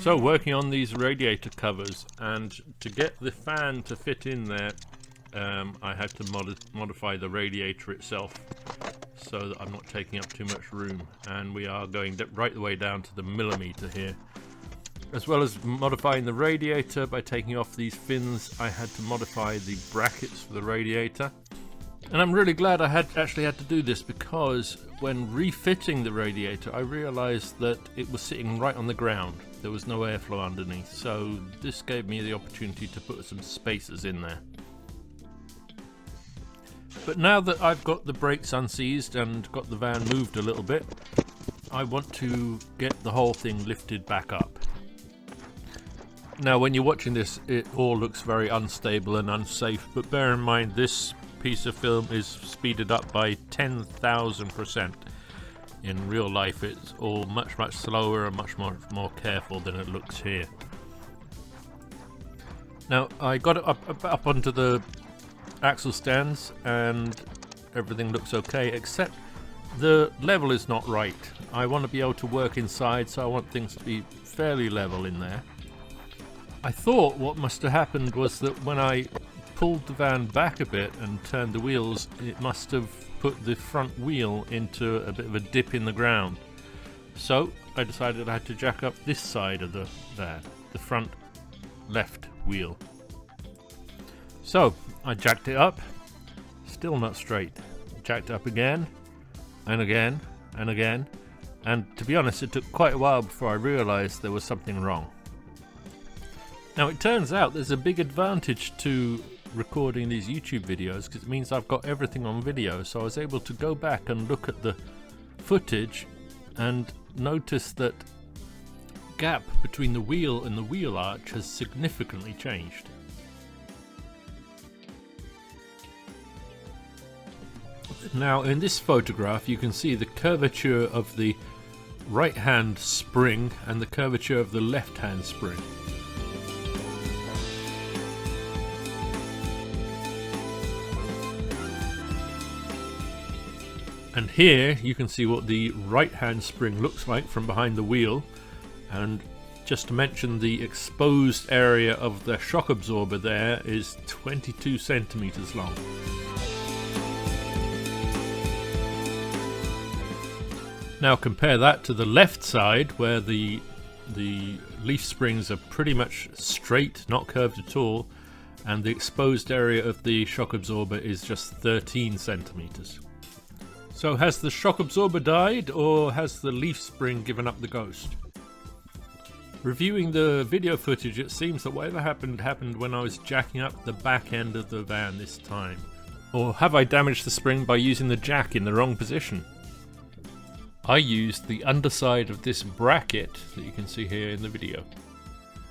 So working on these radiator covers, and to get the fan to fit in there, I had to modify the radiator itself so that I'm not taking up too much room, and we are going right the way down to the millimeter here. As well as modifying the radiator by taking off these fins, I had to modify the brackets for the radiator. And I'm really glad I actually had to do this, because when refitting the radiator I realized that it was sitting right on the ground. There was no airflow underneath, so this gave me the opportunity to put some spacers in there. But now that I've got the brakes unseized and got the van moved a little bit, I want to get the whole thing lifted back up. Now when you're watching this, it all looks very unstable and unsafe, but bear in mind this piece of film is speeded up by 10,000%. In real life it's all much slower and much more careful than it looks here. Now I got it up onto the axle stands and everything looks okay, except the level is not right. I want to be able to work inside, so I want things to be fairly level in there. I thought what must have happened was that when I pulled the van back a bit and turned the wheels, it must have put the front wheel into a bit of a dip in the ground. So I decided I had to jack up this side of the van, the front left wheel. So I jacked it up, still not straight. Jacked it up again and again and again, and to be honest it took quite a while before I realized there was something wrong. Now it turns out there's a big advantage to recording these YouTube videos, because it means I've got everything on video, so I was able to go back and look at the footage and notice that gap between the wheel and the wheel arch has significantly changed. Now in this photograph you can see the curvature of the right hand spring and the curvature of the left hand spring. And here you can see what the right hand spring looks like from behind the wheel, and just to mention, the exposed area of the shock absorber there is 22 centimeters long. Now compare that to the left side, where the leaf springs are pretty much straight, not curved at all, and the exposed area of the shock absorber is just 13 centimeters. So has the shock absorber died, or has the leaf spring given up the ghost? Reviewing the video footage, it seems that whatever happened when I was jacking up the back end of the van this time. Or have I damaged the spring by using the jack in the wrong position? I used the underside of this bracket that you can see here in the video.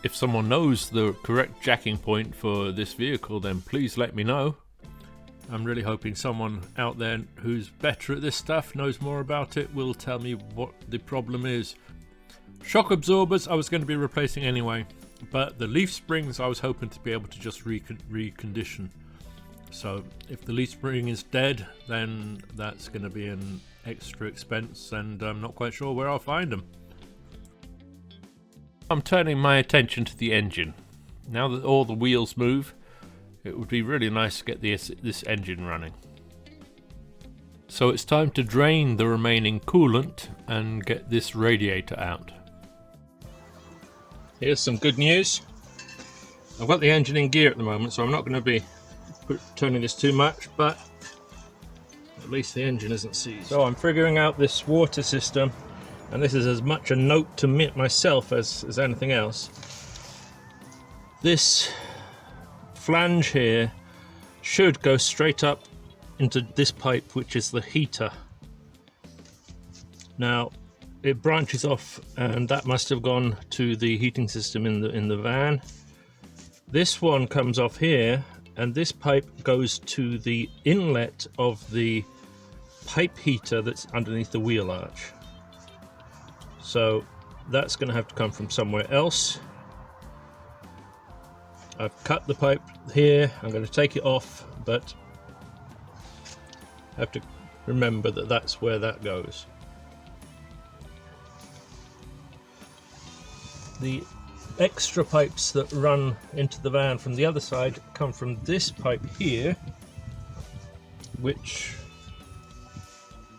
If someone knows the correct jacking point for this vehicle, then please let me know. I'm really hoping someone out there who's better at this stuff, knows more about it, will tell me what the problem is. Shock absorbers I was going to be replacing anyway, but the leaf springs I was hoping to be able to just recondition. So if the leaf spring is dead, then that's going to be an extra expense, and I'm not quite sure where I'll find them. I'm turning my attention to the engine. Now that all the wheels move, it would be really nice to get this engine running. So it's time to drain the remaining coolant and get this radiator out. Here's some good news. I've got the engine in gear at the moment, so I'm not going to be turning this too much, but at least the engine isn't seized. So I'm figuring out this water system, and this is as much a note to me myself as anything else. This flange here should go straight up into this pipe, which is the heater. Now it branches off, and that must have gone to the heating system in the van. This one comes off here, and this pipe goes to the inlet of the pipe heater that's underneath the wheel arch. So that's going to have to come from somewhere else. I've cut the pipe here, I'm going to take it off, but I have to remember that that's where that goes. The extra pipes that run into the van from the other side come from this pipe here, which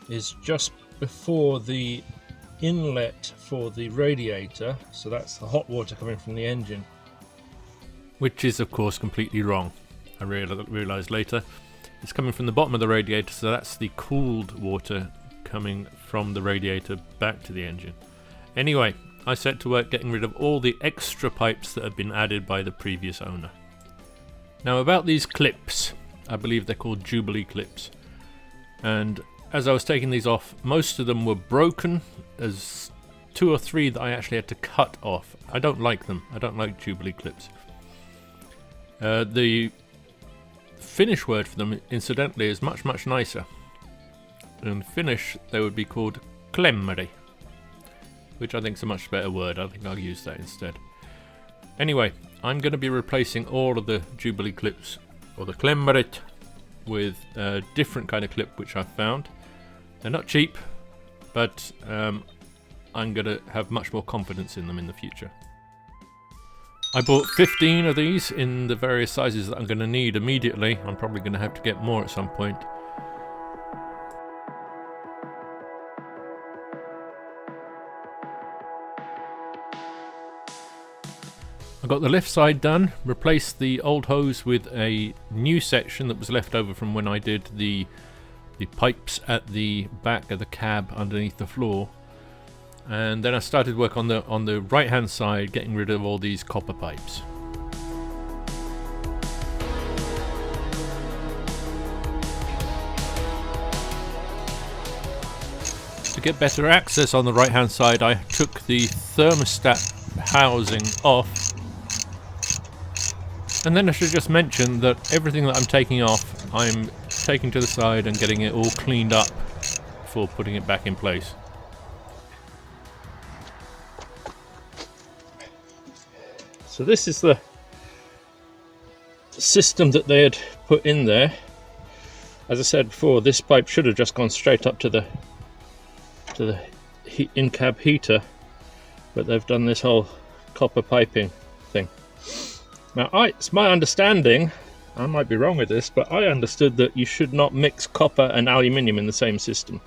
is just before the inlet for the radiator, so that's the hot water coming from the engine. Which is of course completely wrong. I realised later. It's coming from the bottom of the radiator, so that's the cooled water coming from the radiator back to the engine. Anyway, I set to work getting rid of all the extra pipes that had been added by the previous owner. Now about these clips, I believe they're called Jubilee clips, and as I was taking these off, most of them were broken. There's 2 or 3 that I actually had to cut off. I don't like them. I don't like Jubilee clips. The Finnish word for them, incidentally, is much nicer. In Finnish, they would be called klemmari, which I think is a much better word. I think I'll use that instead. Anyway, I'm going to be replacing all of the Jubilee clips, or the klemmarit, with a different kind of clip which I've found. They're not cheap, but I'm going to have much more confidence in them in the future. I bought 15 of these in the various sizes that I'm going to need immediately. I'm probably going to have to get more at some point. I got the left side done, replaced the old hose with a new section that was left over from when I did the pipes at the back of the cab underneath the floor. And then I started work on the right hand side, getting rid of all these copper pipes. To get better access on the right hand side, I took the thermostat housing off. And then I should just mention that everything that I'm taking off, I'm taking to the side and getting it all cleaned up before putting it back in place. So this is the system that they had put in there. As I said before, this pipe should have just gone straight up to the in-cab heater, but they've done this whole copper piping thing. Now, it's my understanding, I might be wrong with this, but I understood that you should not mix copper and aluminium in the same system,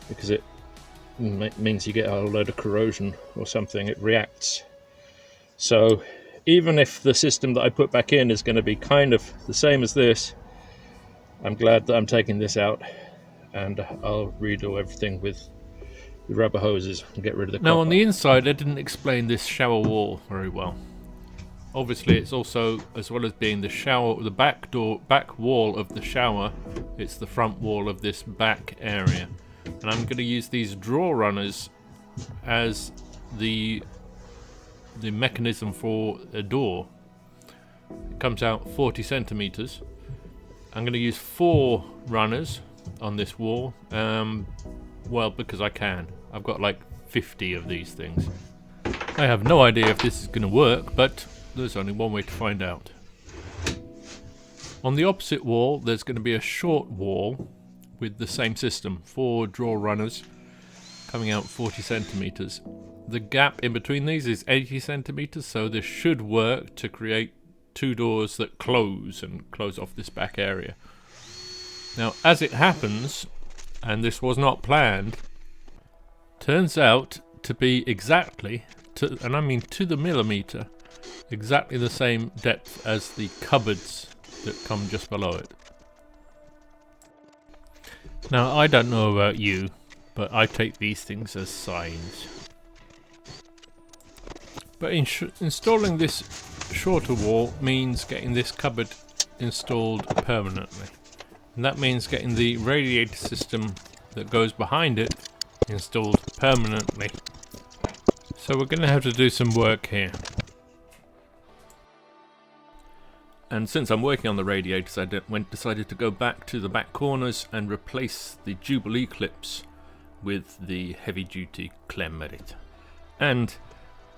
because it means you get a load of corrosion or something. It reacts. So even if the system that I put back in is going to be kind of the same as this, I'm glad that I'm taking this out, and I'll redo everything with the rubber hoses and get rid of the copper. Now on the inside, I didn't explain this shower wall very well. Obviously it's also, as well as being the back wall of the shower, it's the front wall of this back area. And I'm going to use these drawer runners as the mechanism for a door. It comes out 40 centimeters. I'm going to use 4 runners on this wall, well, because I can. I've got like 50 of these things. I have no idea if this is going to work, but there's only one way to find out. On the opposite wall, there's going to be a short wall with the same system, 4 drawer runners coming out 40 centimeters. The gap in between these is 80 centimeters, so this should work to create 2 doors that close and close off this back area. Now, as it happens, and this was not planned, turns out to be exactly, and I mean to the millimeter, exactly the same depth as the cupboards that come just below it. Now, I don't know about you, but I take these things as signs. But installing this shorter wall means getting this cupboard installed permanently. And that means getting the radiator system that goes behind it installed permanently. So we're going to have to do some work here. And since I'm working on the radiators, I decided to go back to the back corners and replace the Jubilee clips with the heavy-duty klemmarit, and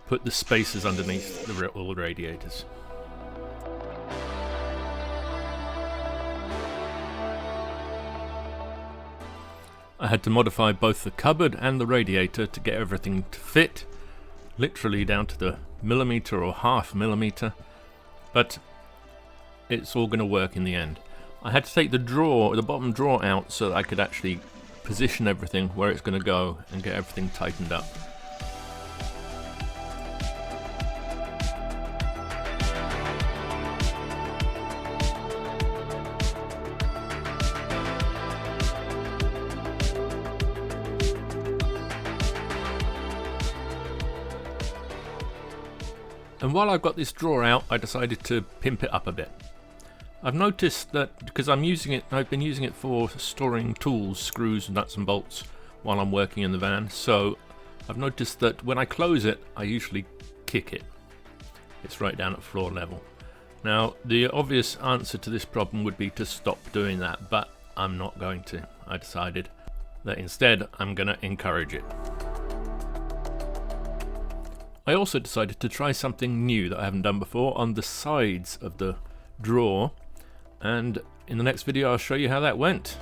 put the spacers underneath all the radiators. I had to modify both the cupboard and the radiator to get everything to fit, literally down to the millimeter or half millimeter, but it's all going to work in the end. I had to take the bottom drawer out so that I could actually position everything where it's going to go and get everything tightened up. And while I've got this drawer out, I decided to pimp it up a bit. I've noticed that because I've been using it for storing tools, screws, nuts and bolts while I'm working in the van, so I've noticed that when I close it, I usually kick it. It's right down at floor level. Now, the obvious answer to this problem would be to stop doing that, but I'm not going to. I decided that instead I'm going to encourage it. I also decided to try something new that I haven't done before on the sides of the drawer, and in the next video I'll show you how that went.